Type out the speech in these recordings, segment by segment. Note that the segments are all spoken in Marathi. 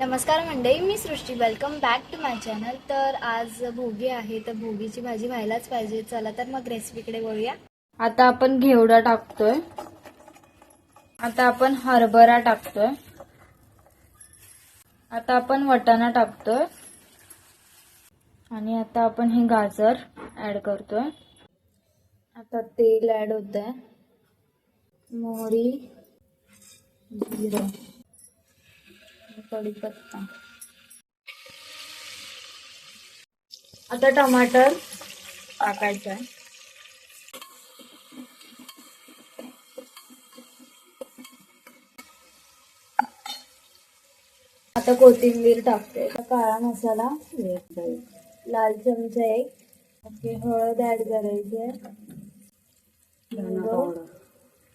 नमस्कार मंडळी, मी सृष्टी. Welcome back to my channel. तर आज भोगी आहे, तर भोगीची भाजी व्हायलाच पाहिजे. चला तर मग रेसिपीकडे वळूया. आता आपण घेवडा टाकतोय. आता आपण हरभरा टाकतोय. आता आपण वाटाणा टाकतोय. आणि आता आपण हे गाजर ऍड करतोय. आता तेल ऍड होतंय. मोहरी, जिरं, कढीपत्ता. आता टमाटर टाकायचं आहे. आता कोथिंबीर टाकते. आता काळा मसाला, लाल चमचा 1, हळद ऍड करायची आहे,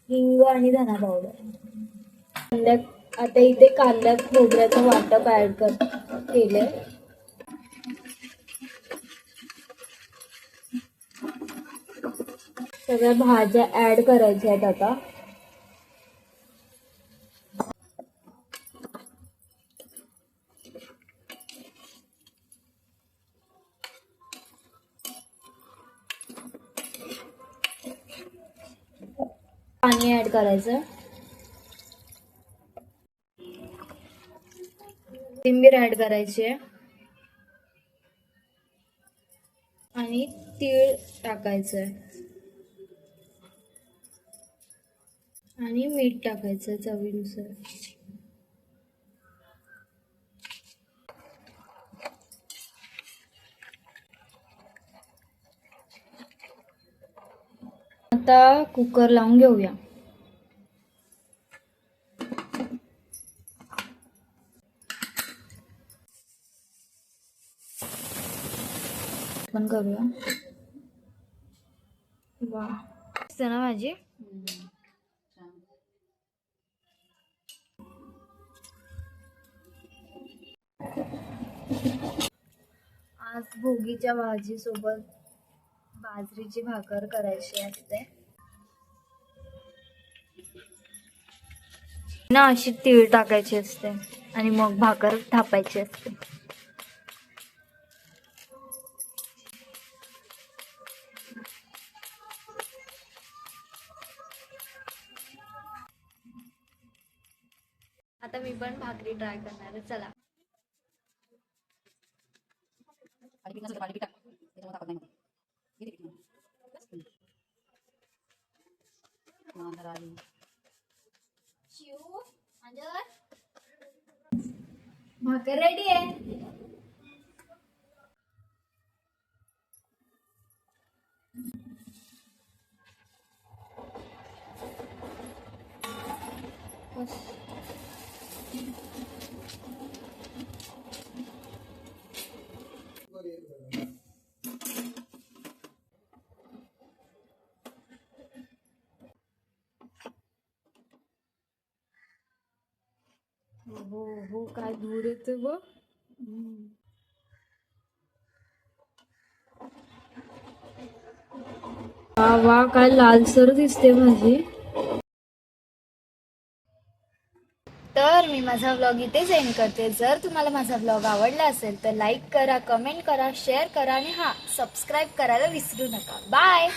हिंग आणि धना पावडर. आता इथे कांदा खोबऱ्याचं वाटप ऍड केलंय. सगळ्या भाज्या ऍड करायच्या आहेत. आता पाणी ऍड करायचं. कोथिंबीर ऍड करायची आहे आणि तीळ टाकायचं आणि मीठ टाकायचं चवीनुसार. आता कुकर लावून घेऊया. पण करूया. वा, ना भाजी. आज भोगीच्या भाजी सोबत बाजरीची भाकर करायची असते ना. अशी तीळ टाकायची असते आणि मग भाकर थापायची असते. आता मी पण भाकरी ट्राय करणार आहे. चला. भाकर रेडी आहे. हो हो, काय धूर येते बघ. वा, काय लालसर दिसते भाजी. तर मी माझा व्लॉग इथेच एंड करते. जर तुम्हाला माझा व्लॉग आवडला असेल तर लाईक करा, कमेंट करा, शेअर करा आणि सबस्क्राईब करायला विसरू नका. बाय.